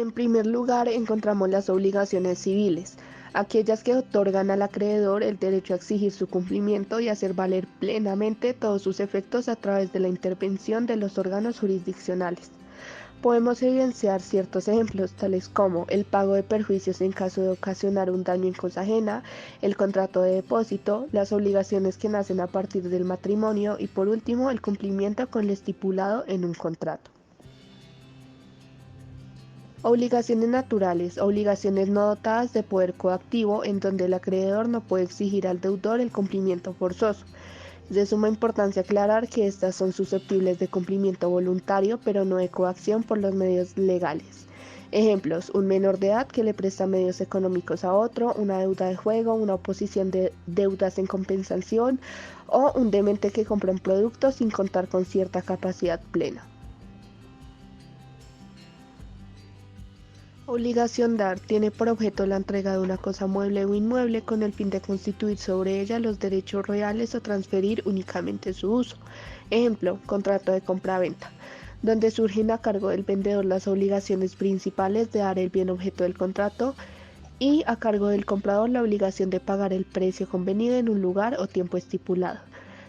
En primer lugar, encontramos las obligaciones civiles, aquellas que otorgan al acreedor el derecho a exigir su cumplimiento y hacer valer plenamente todos sus efectos a través de la intervención de los órganos jurisdiccionales. Podemos evidenciar ciertos ejemplos, tales como el pago de perjuicios en caso de ocasionar un daño en cosa ajena, el contrato de depósito, las obligaciones que nacen a partir del matrimonio y por último el cumplimiento con lo estipulado en un contrato. Obligaciones naturales, obligaciones no dotadas de poder coactivo en donde el acreedor no puede exigir al deudor el cumplimiento forzoso. Es de suma importancia aclarar que estas son susceptibles de cumplimiento voluntario, pero no de coacción por los medios legales. Ejemplos: un menor de edad que le presta medios económicos a otro, una deuda de juego, una oposición de deudas en compensación o un demente que compra un producto sin contar con cierta capacidad plena. Obligación dar tiene por objeto la entrega de una cosa mueble o inmueble con el fin de constituir sobre ella los derechos reales o transferir únicamente su uso. Ejemplo: contrato de compra-venta, donde surgen a cargo del vendedor las obligaciones principales de dar el bien objeto del contrato y a cargo del comprador la obligación de pagar el precio convenido en un lugar o tiempo estipulado.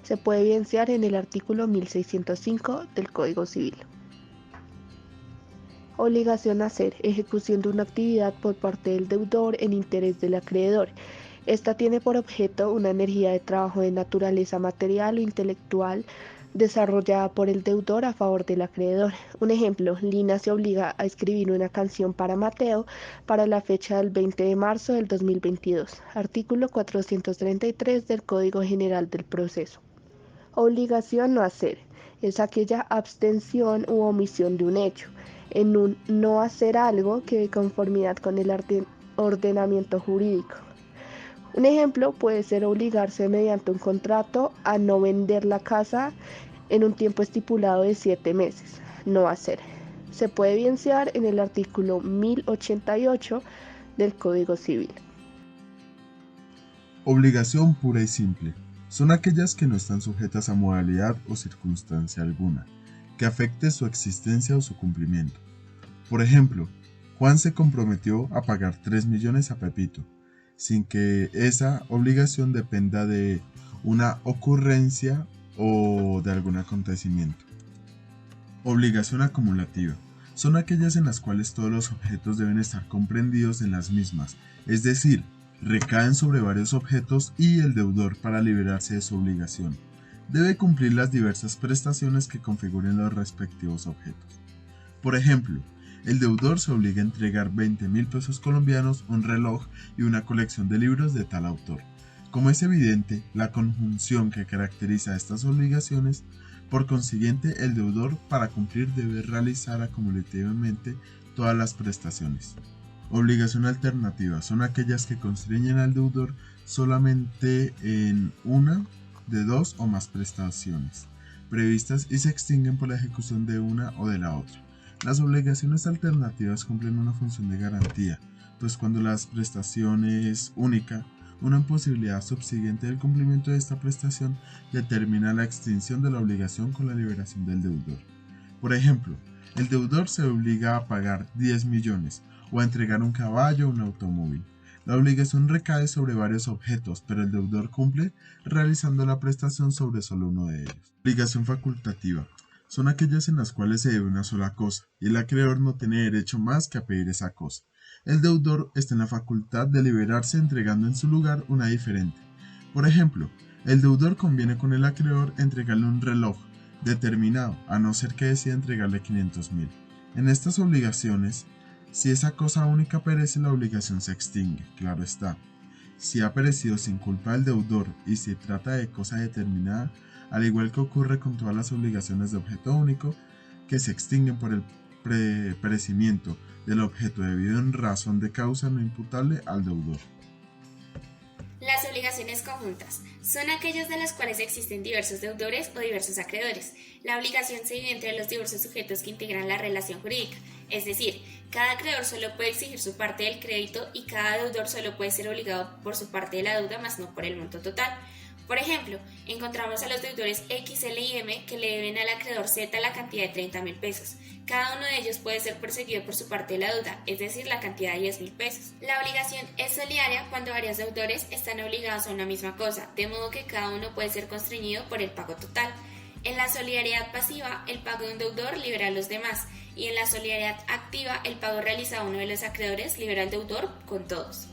Se puede evidenciar en el artículo 1605 del Código Civil. Obligación a hacer: ejecución de una actividad por parte del deudor en interés del acreedor. Esta tiene por objeto una energía de trabajo de naturaleza material o intelectual desarrollada por el deudor a favor del acreedor. Un ejemplo: Lina se obliga a escribir una canción para Mateo para la fecha del 20 de marzo del 2022. Artículo 433 del Código General del Proceso. Obligación no hacer: es aquella abstención u omisión de un hecho, en un no hacer algo que de conformidad con el ordenamiento jurídico. Un ejemplo puede ser obligarse mediante un contrato a no vender la casa en un tiempo estipulado de 7 meses. No hacer. Se puede evidenciar en el artículo 1088 del Código Civil. Obligación pura y simple. Son aquellas que no están sujetas a modalidad o circunstancia alguna, que afecte su existencia o su cumplimiento. Por ejemplo, Juan se comprometió a pagar 3 millones a Pepito, sin que esa obligación dependa de una ocurrencia o de algún acontecimiento. Obligación acumulativa. Son aquellas en las cuales todos los objetos deben estar comprendidos en las mismas, es decir, recaen sobre varios objetos y el deudor, para liberarse de su obligación, debe cumplir las diversas prestaciones que configuren los respectivos objetos. Por ejemplo, el deudor se obliga a entregar 20.000 pesos colombianos, un reloj y una colección de libros de tal autor. Como es evidente, la conjunción que caracteriza a estas obligaciones, por consiguiente, el deudor, para cumplir, debe realizar acumulativamente todas las prestaciones. Obligación alternativa. Son aquellas que constriñen al deudor solamente en una de dos o más prestaciones previstas y se extinguen por la ejecución de una o de la otra. Las obligaciones alternativas cumplen una función de garantía, pues cuando la prestación es única, una imposibilidad subsiguiente del cumplimiento de esta prestación determina la extinción de la obligación con la liberación del deudor. Por ejemplo, el deudor se obliga a pagar 10 millones o a entregar un caballo o un automóvil. La obligación recae sobre varios objetos, pero el deudor cumple realizando la prestación sobre solo uno de ellos. Obligación facultativa. Son aquellas en las cuales se debe una sola cosa, y el acreedor no tiene derecho más que a pedir esa cosa. El deudor está en la facultad de liberarse entregando en su lugar una diferente. Por ejemplo, el deudor conviene con el acreedor entregarle un reloj determinado, a no ser que decida entregarle 500.000. En estas obligaciones, si esa cosa única perece, la obligación se extingue, claro está. Si ha perecido sin culpa del deudor y se trata de cosa determinada, al igual que ocurre con todas las obligaciones de objeto único, que se extinguen por el perecimiento del objeto debido en razón de causa no imputable al deudor. Las obligaciones conjuntas son aquellas de las cuales existen diversos deudores o diversos acreedores. La obligación se divide entre los diversos sujetos que integran la relación jurídica, es decir, cada acreedor solo puede exigir su parte del crédito y cada deudor solo puede ser obligado por su parte de la deuda, más no por el monto total. Por ejemplo, encontramos a los deudores X, L y M que le deben al acreedor Z la cantidad de 30.000 pesos. Cada uno de ellos puede ser perseguido por su parte de la deuda, es decir, la cantidad de 10.000 pesos. La obligación es solidaria cuando varios deudores están obligados a una misma cosa, de modo que cada uno puede ser constreñido por el pago total. En la solidaridad pasiva, el pago de un deudor libera a los demás, y en la solidaridad activa, el pago realizado a uno de los acreedores libera al deudor con todos.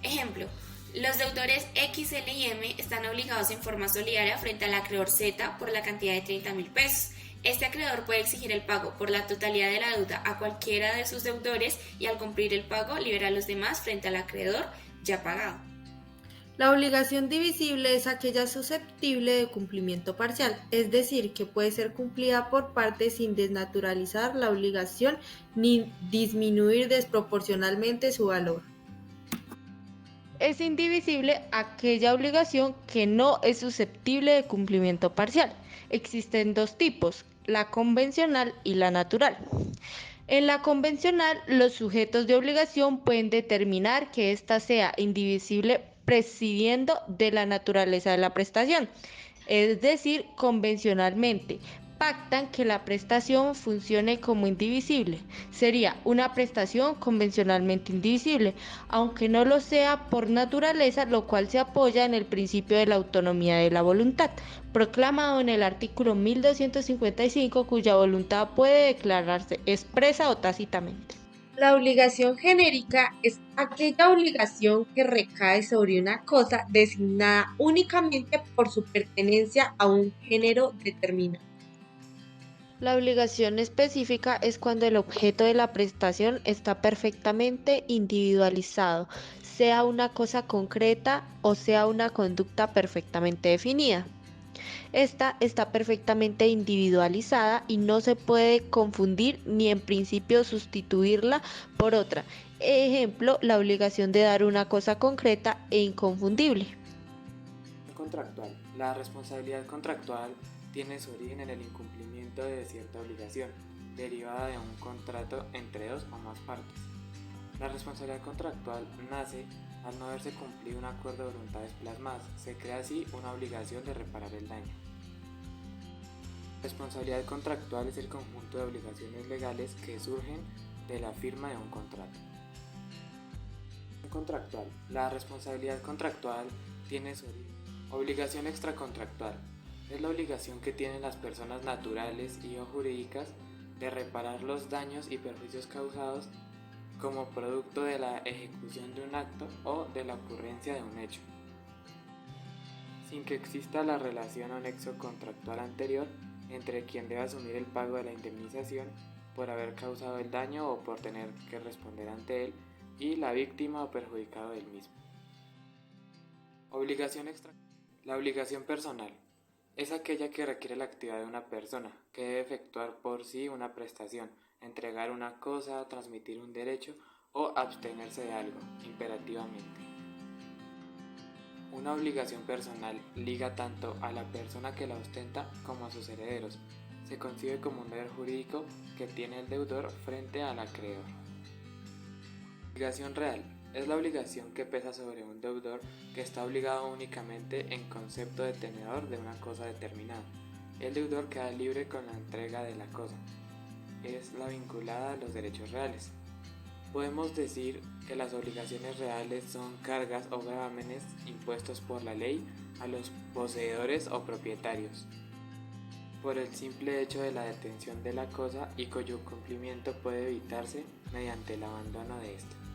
Ejemplo, los deudores X, L y M están obligados en forma solidaria frente al acreedor Z por la cantidad de 30.000 pesos. Este acreedor puede exigir el pago por la totalidad de la deuda a cualquiera de sus deudores y al cumplir el pago libera a los demás frente al acreedor ya pagado. La obligación divisible es aquella susceptible de cumplimiento parcial, es decir, que puede ser cumplida por partes sin desnaturalizar la obligación ni disminuir desproporcionalmente su valor. Es indivisible aquella obligación que no es susceptible de cumplimiento parcial. Existen dos tipos, la convencional y la natural. En la convencional, los sujetos de obligación pueden determinar que ésta sea indivisible prescindiendo de la naturaleza de la prestación, es decir, convencionalmente pactan que la prestación funcione como indivisible. Sería una prestación convencionalmente indivisible, aunque no lo sea por naturaleza, lo cual se apoya en el principio de la autonomía de la voluntad, proclamado en el artículo 1255, cuya voluntad puede declararse expresa o tácitamente. La obligación genérica es aquella obligación que recae sobre una cosa designada únicamente por su pertenencia a un género determinado. La obligación específica es cuando el objeto de la prestación está perfectamente individualizado, sea una cosa concreta o sea una conducta perfectamente definida. Esta está perfectamente individualizada y no se puede confundir ni en principio sustituirla por otra. Ejemplo, la obligación de dar una cosa concreta e inconfundible. Contractual. La responsabilidad contractual tiene su origen en el incumplimiento de cierta obligación, derivada de un contrato entre dos o más partes. La responsabilidad contractual nace al no haberse cumplido un acuerdo de voluntades plasmadas, se crea así una obligación de reparar el daño. La responsabilidad contractual es el conjunto de obligaciones legales que surgen de la firma de un contrato. Contractual. La responsabilidad contractual tiene su origen. Obligación extracontractual. Es la obligación que tienen las personas naturales y o jurídicas de reparar los daños y perjuicios causados como producto de la ejecución de un acto o de la ocurrencia de un hecho, sin que exista la relación o nexo contractual anterior entre quien debe asumir el pago de la indemnización por haber causado el daño o por tener que responder ante él y la víctima o perjudicado del mismo. La obligación personal es aquella que requiere la actividad de una persona, que debe efectuar por sí una prestación, entregar una cosa, transmitir un derecho o abstenerse de algo, imperativamente. Una obligación personal liga tanto a la persona que la ostenta como a sus herederos. Se concibe como un deber jurídico que tiene el deudor frente al acreedor. Obligación real. Es la obligación que pesa sobre un deudor que está obligado únicamente en concepto de tenedor de una cosa determinada. El deudor queda libre con la entrega de la cosa. Es la vinculada a los derechos reales. Podemos decir que las obligaciones reales son cargas o gravámenes impuestos por la ley a los poseedores o propietarios por el simple hecho de la detención de la cosa y cuyo cumplimiento puede evitarse mediante el abandono de esta.